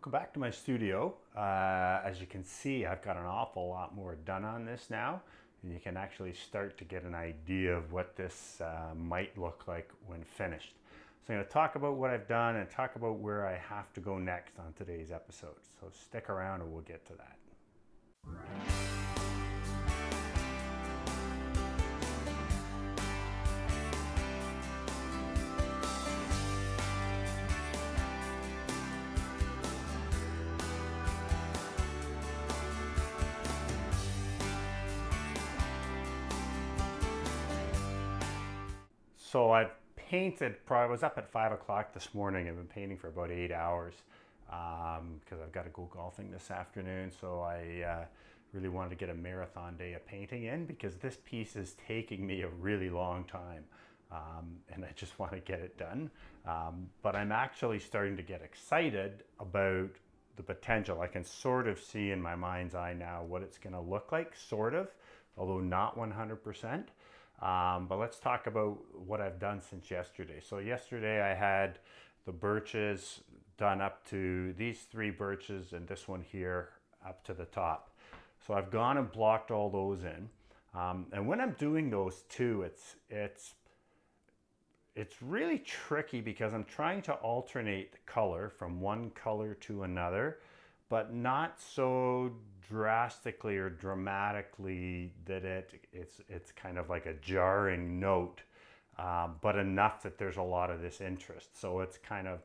Welcome back to my studio. As you can see, I've got an awful lot more done on this now, and you can actually start to get an idea of what this might look like when finished. So I'm going to talk about what I've done and talk about where I have to go next on today's episode. So stick around and we'll get to that. So I've painted, I was up at 5 o'clock this morning. I've been painting for about 8 hours because I've got to go golfing this afternoon. So I really wanted to get a marathon day of painting in because this piece is taking me a really long time. And I just want to get it done. But I'm actually starting to get excited about the potential. I can sort of see in my mind's eye now what it's going to look like, sort of, although not 100%. But let's talk about what I've done since yesterday. So yesterday I had the birches done up to these 3 birches and this one here up to the top. So I've gone and blocked all those in. And when I'm doing those too, it's really tricky because I'm trying to alternate the color from one color to another, but not so drastically or dramatically that it's kind of like a jarring note, but enough that there's a lot of this interest. So it's kind of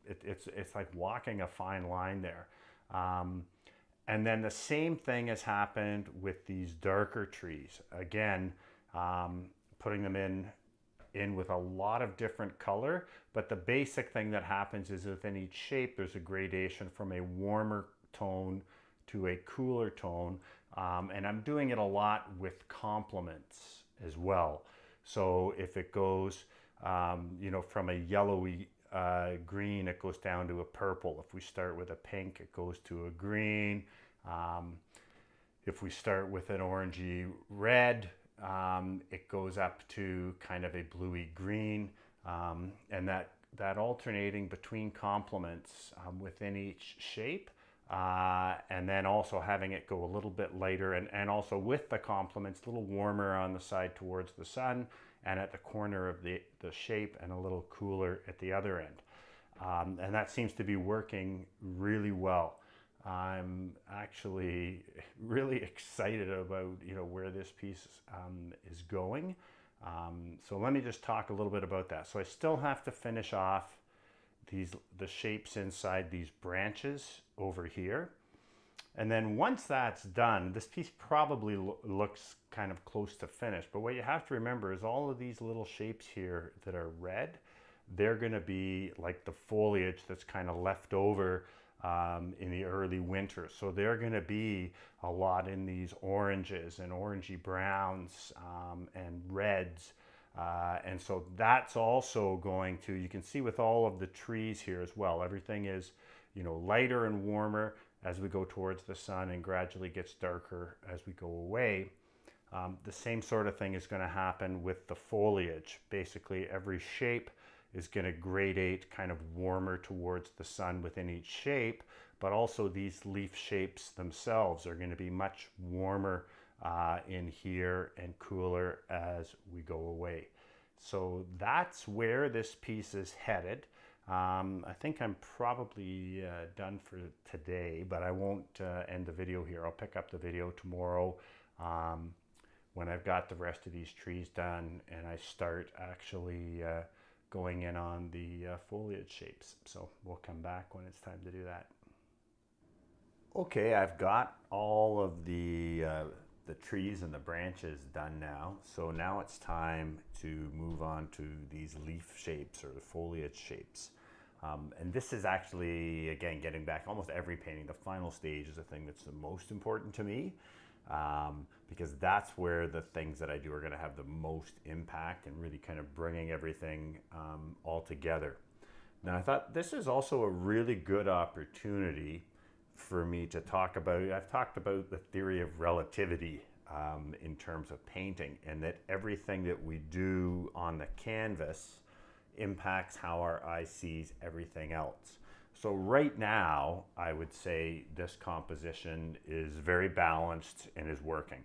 it's like walking a fine line there. And then the same thing has happened with these darker trees. Again, putting them in with a lot of different color, but the basic thing that happens is within each shape there's a gradation from a warmer tone to a cooler tone, and I'm doing it a lot with complements as well. So if it goes from a yellowy green, it goes down to a purple. If we start with a pink, it goes to a green. If we start with an orangey red, it goes up to kind of a bluey green, and that alternating between complements within each shape, and then also having it go a little bit lighter and also with the complements a little warmer on the side towards the sun and at the corner of the shape, and a little cooler at the other end, and that seems to be working really well. I'm actually really excited about where this piece is going. So let me just talk a little bit about that. So I still have to finish off the shapes inside these branches over here. And then once that's done, this piece probably looks kind of close to finished. But what you have to remember is all of these little shapes here that are red, they're going to be like the foliage that's kind of left over in the early winter. So they're going to be a lot in these oranges and orangey browns and reds. And so that's also going to, you can see with all of the trees here as well, everything is, lighter and warmer as we go towards the sun and gradually gets darker as we go away. The same sort of thing is going to happen with the foliage. Basically, every shape is going to gradate kind of warmer towards the sun within each shape, but also these leaf shapes themselves are going to be much warmer in here and cooler as we go away. So that's where this piece is headed. I think I'm probably done for today, but I won't end the video here. I'll pick up the video tomorrow when I've got the rest of these trees done and I start actually going in on the foliage shapes. So we'll come back when it's time to do that. Okay, I've got all of the trees and the branches done now. So now it's time to move on to these leaf shapes or the foliage shapes. And this is actually, again, getting back almost every painting, the final stage is the thing that's the most important to me. Because that's where the things that I do are going to have the most impact and really kind of bringing everything all together. Now I thought this is also a really good opportunity for me to talk about, I've talked about the theory of relativity in terms of painting, and that everything that we do on the canvas impacts how our eye sees everything else. So right now, I would say this composition is very balanced and is working.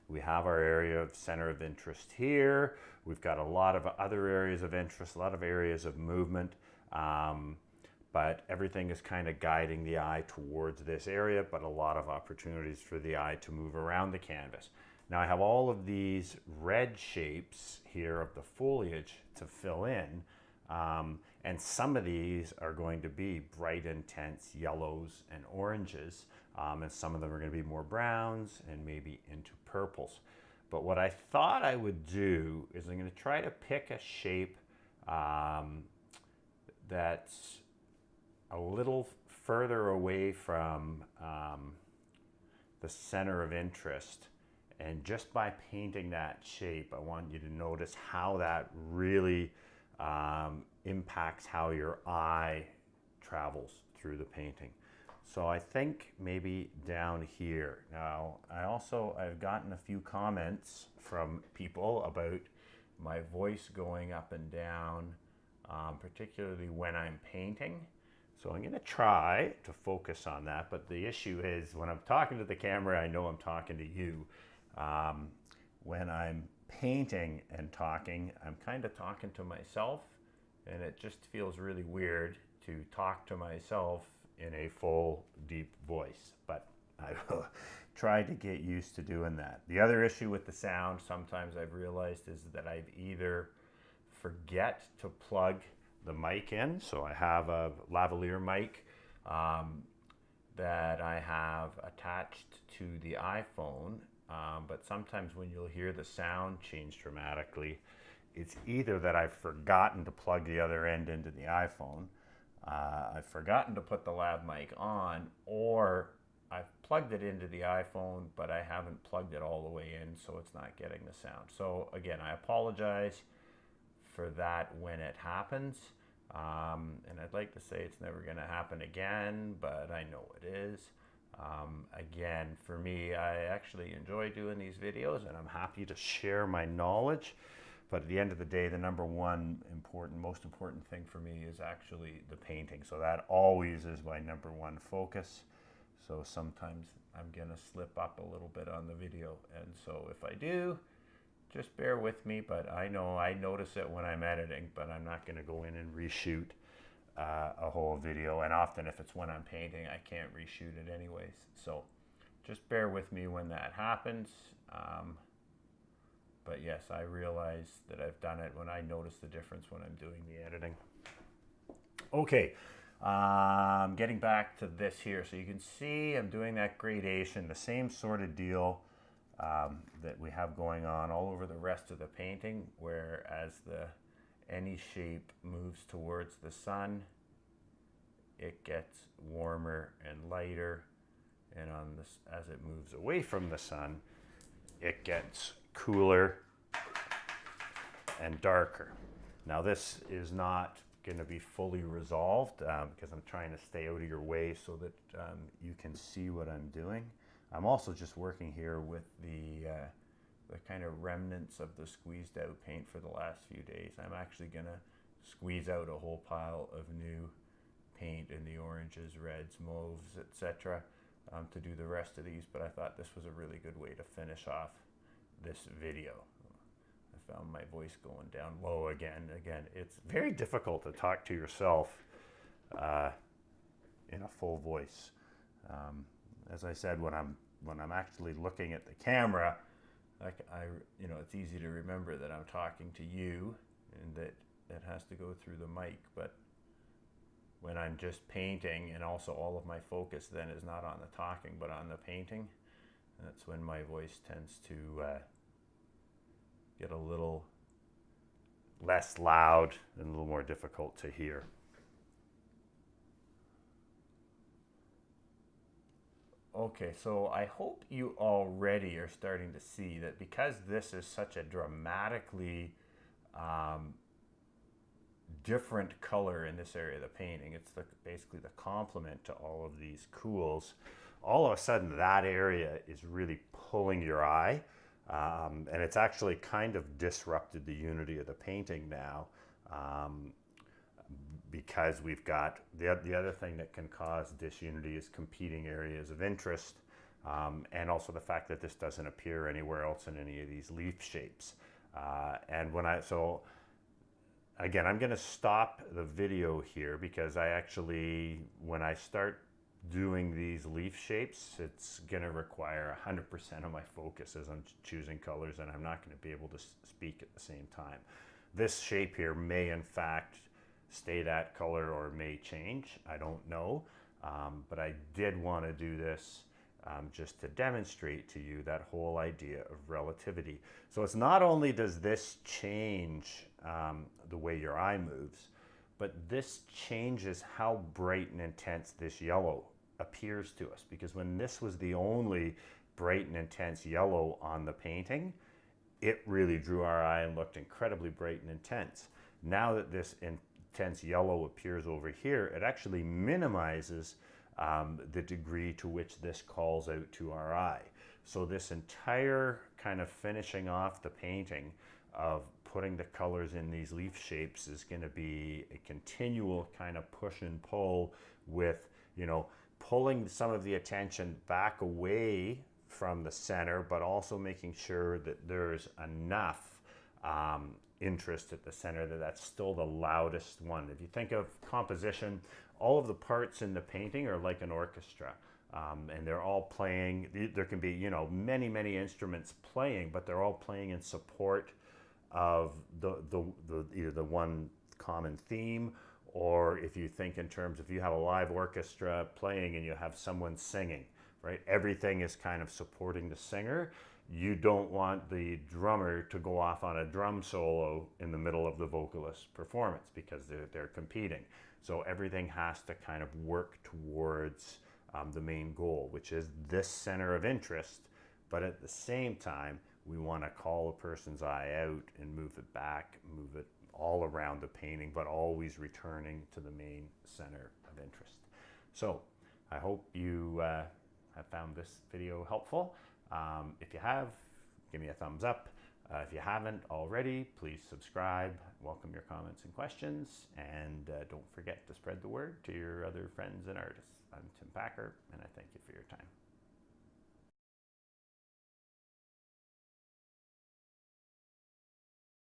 We have our area of center of interest here. We've got a lot of other areas of interest, a lot of areas of movement, but everything is kind of guiding the eye towards this area, but a lot of opportunities for the eye to move around the canvas. Now I have all of these red shapes here of the foliage to fill in, and some of these are going to be bright, intense yellows and oranges, and some of them are going to be more browns and maybe into purples. But what I thought I would do is I'm going to try to pick a shape that's a little further away from the center of interest. And just by painting that shape, I want you to notice how that really impacts how your eye travels through the painting. So I think maybe down here. Now, I've gotten a few comments from people about my voice going up and down, particularly when I'm painting. So I'm going to try to focus on that, but the issue is when I'm talking to the camera, I know I'm talking to you. When I'm painting and talking, I'm kind of talking to myself, and it just feels really weird to talk to myself in a full, deep voice, but I will try to get used to doing that. The other issue with the sound, sometimes I've realized, is that I've either forget to plug the mic in. So I have a lavalier mic that I have attached to the iPhone, but sometimes when you'll hear the sound change dramatically, it's either that I've forgotten to plug the other end into the iPhone, I've forgotten to put the lav mic on, or I've plugged it into the iPhone, but I haven't plugged it all the way in, so it's not getting the sound. So again, I apologize for that when it happens. And I'd like to say it's never going to happen again, but I know it is. Again, for me, I actually enjoy doing these videos, and I'm happy to share my knowledge. But at the end of the day, the number one most important thing for me is actually the painting. So that always is my number one focus. So sometimes I'm going to slip up a little bit on the video. And so if I do, just bear with me. But I know I notice it when I'm editing, but I'm not going to go in and reshoot a whole video. And often if it's when I'm painting, I can't reshoot it anyways. So just bear with me when that happens. But yes, I realize that I've done it when I notice the difference when I'm doing the editing. Okay, getting back to this here. So you can see I'm doing that gradation, the same sort of deal that we have going on all over the rest of the painting, whereas any shape moves towards the sun, it gets warmer and lighter, and as it moves away from the sun, it gets cooler and darker. Now this is not going to be fully resolved because I'm trying to stay out of your way so that you can see what I'm doing. I'm also just working here with the kind of remnants of the squeezed out paint for the last few days. I'm actually going to squeeze out a whole pile of new paint in the oranges, reds, mauves, etc. To do the rest of these, but I thought this was a really good way to finish off this video. I found my voice going down low again. Again, it's very difficult to talk to yourself in a full voice. As I said, when I'm actually looking at the camera, it's easy to remember that I'm talking to you, and that has to go through the mic. But when I'm just painting, and also all of my focus then is not on the talking but on the painting, that's when my voice tends to get a little less loud and a little more difficult to hear. Okay, so I hope you already are starting to see that because this is such a dramatically different color in this area of the painting, it's basically the complement to all of these cools. All of a sudden that area is really pulling your eye, and it's actually kind of disrupted the unity of the painting now. because we've got the other thing that can cause disunity is competing areas of interest, and also the fact that this doesn't appear anywhere else in any of these leaf shapes. And so again, I'm going to stop the video here because I actually, when I start doing these leaf shapes, it's going to require 100% of my focus as I'm choosing colors, and I'm not going to be able to speak at the same time. This shape here may in fact stay that color or may change. I don't know, but I did want to do this just to demonstrate to you that whole idea of relativity. So it's not only does this change the way your eye moves, but this changes how bright and intense this yellow appears to us. Because when this was the only bright and intense yellow on the painting, it really drew our eye and looked incredibly bright and intense. Now that this intense yellow appears over here, it actually minimizes the degree to which this calls out to our eye. So this entire kind of finishing off the painting of putting the colors in these leaf shapes is going to be a continual kind of push and pull with, pulling some of the attention back away from the center, but also making sure that there's enough interest at the center that's still the loudest one. If you think of composition, all of the parts in the painting are like an orchestra, and they're all playing. There can be, many, many instruments playing, but they're all playing in support of either the one common theme, or if you think in terms, if you have a live orchestra playing and you have someone singing, right? Everything is kind of supporting the singer. You don't want the drummer to go off on a drum solo in the middle of the vocalist performance because they're competing. So everything has to kind of work towards the main goal, which is this center of interest. But at the same time, we want to call a person's eye out and move it back, move it all around the painting, but always returning to the main center of interest. So I hope you have found this video helpful. If you have, give me a thumbs up. If you haven't already, please subscribe. Welcome your comments and questions. And don't forget to spread the word to your other friends and artists. I'm Tim Packer, and I thank you for your time.